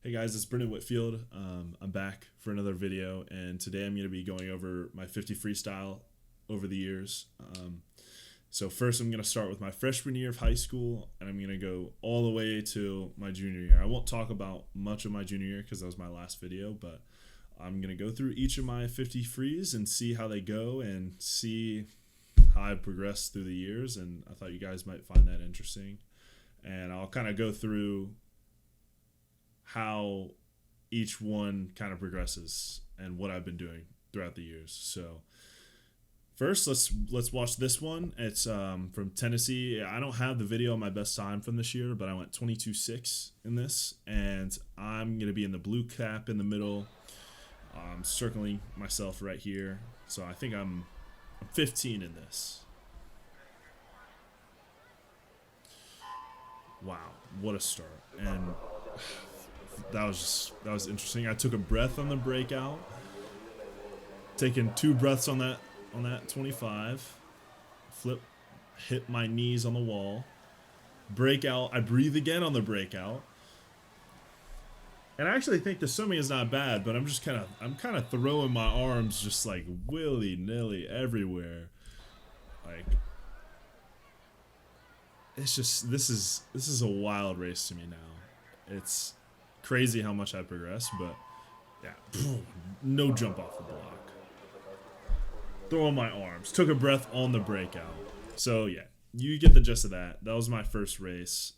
Hey guys, it's Brendan Whitfield. I'm back for another video, and today I'm going to be going over my 50 freestyle over the years. So first I'm going to start with my freshman year of high school, and I'm going to go all the way to my junior year. I won't talk about much of my junior year because that was my last video, but I'm going to go through each of my 50 frees and see how they go and see how I progressed through the years, and I thought you guys might find that interesting. And I'll kind of go through how each one kind of progresses and what I've been doing throughout the years. So first, let's watch this one. It's from Tennessee. I don't have the video of my best time from this year, but I went 22.6 in this, and I'm gonna be in the blue cap in the middle. I'm circling myself right here, so I think I'm 15 in this. Wow, what a start. And that was interesting. I took a breath on the breakout, taking 2 breaths on that 25, flip, hit my knees on the wall, breakout. I breathe again on the breakout, and I actually think the swimming is not bad, but I'm kind of throwing my arms just like willy nilly everywhere. Like, it's just this is a wild race to me now. It's crazy how much I progressed, but yeah, no jump off the block. Throwing my arms. Took a breath on the breakout. So yeah, you get the gist of that. That was my first race.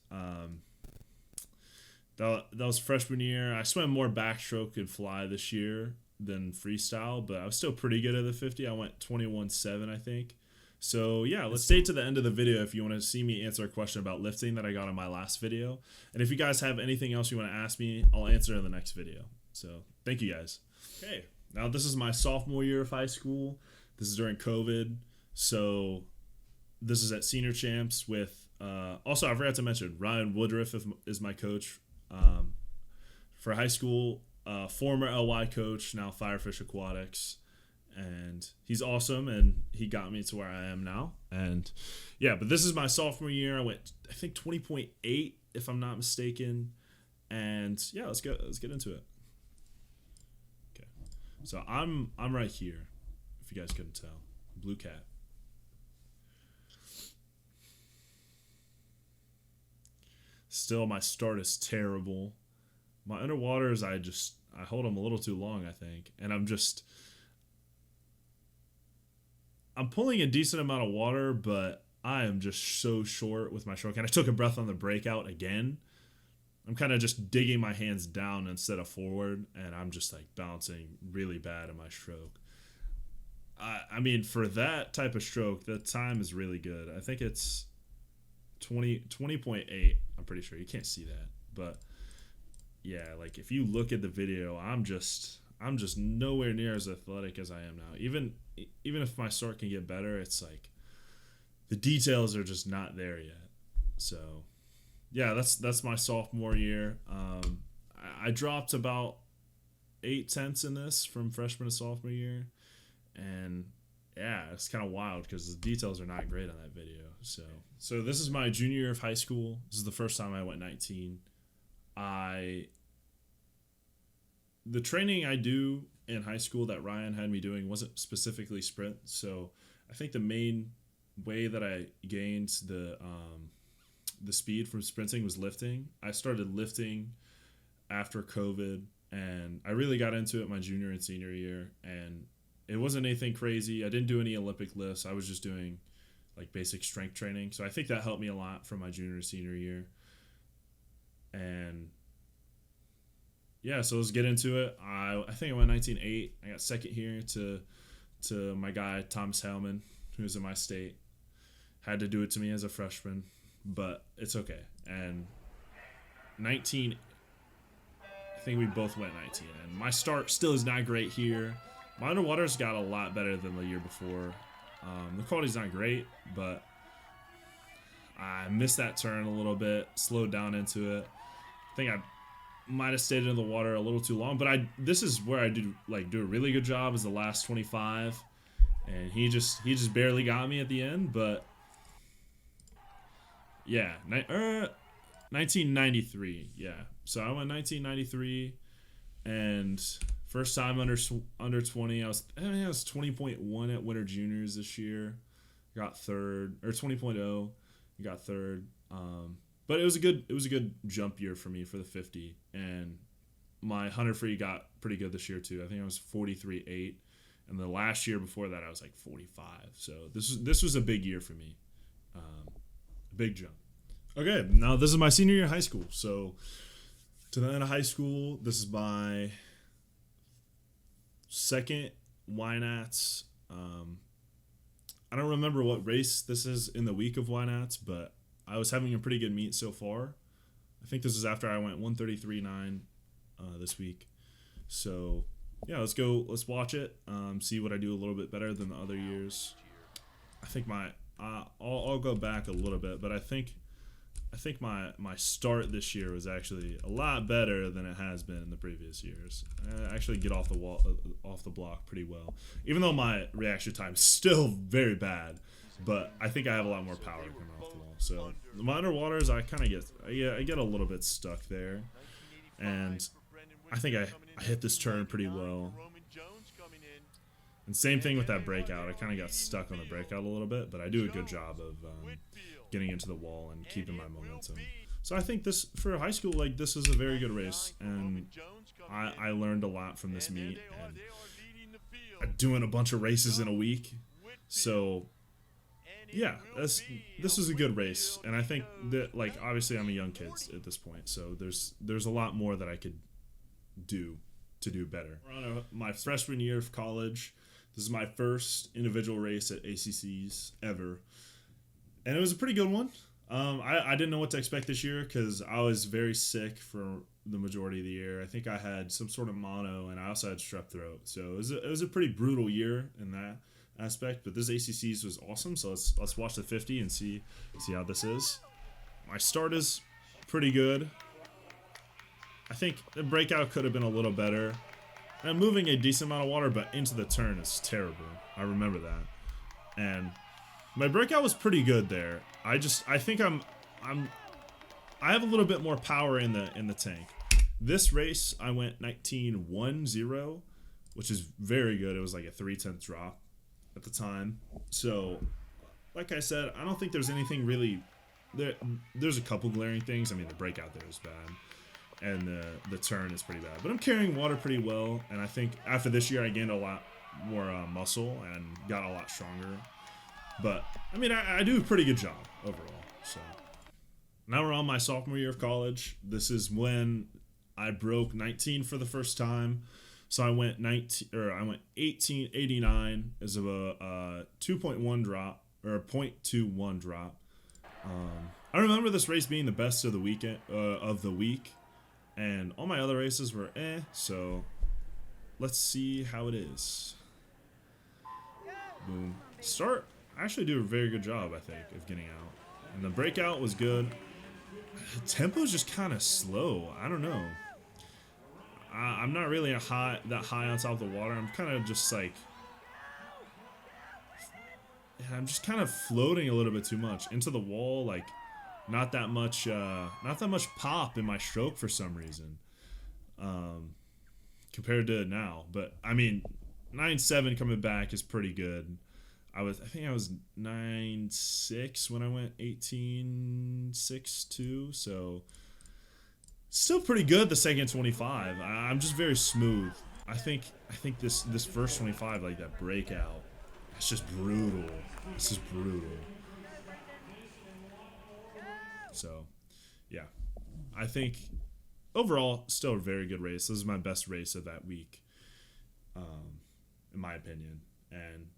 That was freshman year. I swam more backstroke and fly this year than freestyle, but I was still pretty good at the 50. I went 21.7, I think. So yeah, let's stay to the end of the video if you want to see me answer a question about lifting that I got in my last video. And if you guys have anything else you want to ask me, I'll answer in the next video. So thank you guys. Okay, now this is my sophomore year of high school. This is during COVID. So this is at senior champs with, also I forgot to mention, Ryan Woodruff is my coach for high school, former LY coach, now Firefish Aquatics. And he's awesome, and he got me to where I am now. And yeah, but this is my sophomore year. I went, I think, 20.8 if I'm not mistaken. And yeah, let's get into it. Okay, so I'm right here, if you guys couldn't tell. Blue cat. Still, my start is terrible. My underwaters, I hold them a little too long, I think, and I'm pulling a decent amount of water, but I am just so short with my stroke. And I took a breath on the breakout again. I'm kind of just digging my hands down instead of forward, and I'm just like bouncing really bad in my stroke. I mean, for that type of stroke, the time is really good. I think it's 20.8. I'm pretty sure. You can't see that. But yeah, like if you look at the video, I'm just nowhere near as athletic as I am now. Even if my start can get better, it's like the details are just not there yet. So yeah, that's my sophomore year. I dropped about 0.8 in this from freshman to sophomore year, and yeah, it's kind of wild because the details are not great on that video. So this is my junior year of high school. This is the first time I went 19. The training I do in high school that Ryan had me doing wasn't specifically sprint, so I think the main way that I gained the speed from sprinting was lifting. I started lifting after COVID, and I really got into it my junior and senior year, and it wasn't anything crazy. I didn't do any Olympic lifts. I was just doing like basic strength training, so I think that helped me a lot from my junior and senior year. And yeah, so let's get into it. I think I went 19.8. I got second here to my guy Thomas Hellman, who's in my state. Had to do it to me as a freshman, but it's okay. And 19, I think we both went 19. And my start still is not great here. My underwater's got a lot better than the year before. The quality's not great, but I missed that turn a little bit, slowed down into it. I think I might have stayed in the water a little too long, but this is where I do a really good job is the last 25, and he just barely got me at the end. But yeah, 1993, yeah. So I went 1993, and first time under 20. I was 20.1 at Winter Juniors this year. Got third, or 20.0, got third. But it was a good jump year for me for the 50, and my 100 free got pretty good this year too. I think I was 43.8, and the last year before that I was like 45. So this was a big year for me, big jump. Okay, now this is my senior year of high school. So to the end of high school, this is my second Wynats. I don't remember what race this is in the week of Wynats, but I was having a pretty good meet so far. I think this is after I went 133.9 this week. So yeah, let's watch it. See what I do a little bit better than the other years. I think I'll go back a little bit, but I think my start this year was actually a lot better than it has been in the previous years. I actually get off the block pretty well, even though my reaction time is still very bad. But I think I have a lot more power coming off the wall. So the underwaters, I get a little bit stuck there, and I think I hit this turn pretty well. And same thing with that breakout. I kind of got stuck on the breakout a little bit, but I do a good job of getting into the wall and keeping my momentum. So I think this, for high school, like, this is a very good race, and I learned a lot from this meet, and doing a bunch of races in a week. So yeah, this is a good race, and I think that, like, obviously I'm a young kid at this point, so there's a lot more that I could do to do better. We're on my freshman year of college. This is my first individual race at ACCs ever, and it was a pretty good one. I didn't know what to expect this year because I was very sick for the majority of the year. I think I had some sort of mono, and I also had strep throat, so it was a pretty brutal year in that aspect. But this ACCs was awesome, so let's watch the 50 and see how this is. My start is pretty good. I think the breakout could have been a little better. I'm moving a decent amount of water, but into the turn is terrible. I remember that. And my breakout was pretty good there. I think I have a little bit more power in the tank. This race I went 19.10, which is very good. It was like a 3/10 drop at the time. So, like I said, I don't think there's anything really there. There's a couple glaring things. I mean, the breakout there is bad, and the turn is pretty bad. But I'm carrying water pretty well, and I think after this year I gained a lot more muscle and got a lot stronger. But I mean, I do a pretty good job overall. So now we're on my sophomore year of college. This is when I broke 19 for the first time. So I went 18.89 as of a 2.1 drop, or a 0.21 drop. I remember this race being the best of the weekend of the week, and all my other races were so let's see how it is. Boom. Start. I actually do a very good job, I think, of getting out. And the breakout was good. The tempo is just kind of slow. I don't know. I'm not really that high on top of the water. I'm kind of just like, I'm just kind of floating a little bit too much into the wall. Like, not that much pop in my stroke for some reason, compared to now. But I mean, 9.7 coming back is pretty good. I think I was 9.6 when I went 18.62, so still pretty good. The second 25, I'm just very smooth. I think this first 25, like that breakout, it's just brutal. It's just brutal. So, yeah, I think overall still a very good race. This is my best race of that week, in my opinion. And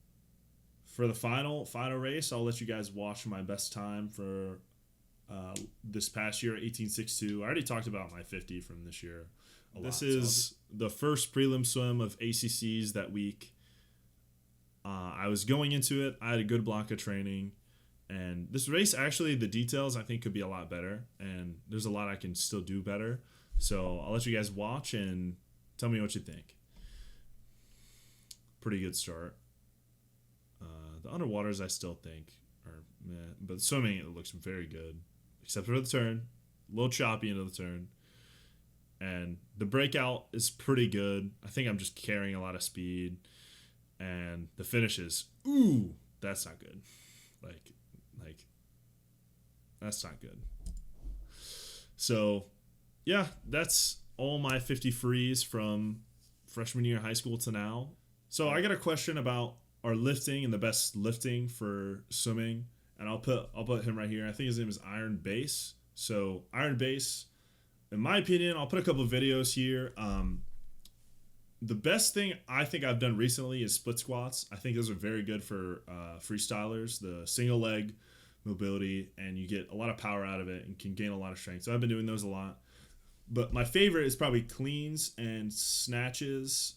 for the final race, I'll let you guys watch my best time for this past year, 18.62. I already talked about my 50 from this year a lot. This is the first prelim swim of ACCs that week. I was going into it. I had a good block of training. And this race, actually, the details I think could be a lot better. And there's a lot I can still do better. So I'll let you guys watch and tell me what you think. Pretty good start. The underwaters I still think are meh, but swimming it looks very good, except for the turn, a little choppy into the turn, and the breakout is pretty good. I think I'm just carrying a lot of speed, and the finishes, ooh, that's not good. Like that's not good. So, yeah, that's all my 50 frees from freshman year of high school to now. So I got a question about our lifting and the best lifting for swimming, and I'll put him right here. I think his name is Iron Base. So Iron Base, in my opinion, I'll put a couple of videos here. The best thing I think I've done recently is split squats. I think those are very good for freestylers. The single leg mobility, and you get a lot of power out of it and can gain a lot of strength. So I've been doing those a lot. But my favorite is probably cleans and snatches.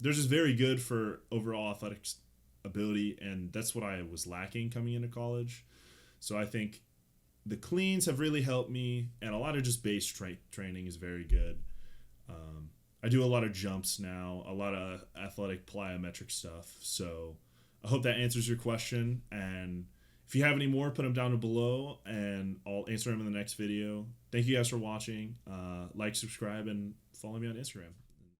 They're just very good for overall athletic ability, and that's what I was lacking coming into college. So I think the cleans have really helped me, and a lot of just base training is very good. I do a lot of jumps now, a lot of athletic plyometric stuff. So I hope that answers your question. And if you have any more, put them down below, and I'll answer them in the next video. Thank you guys for watching. Like, subscribe, and follow me on Instagram.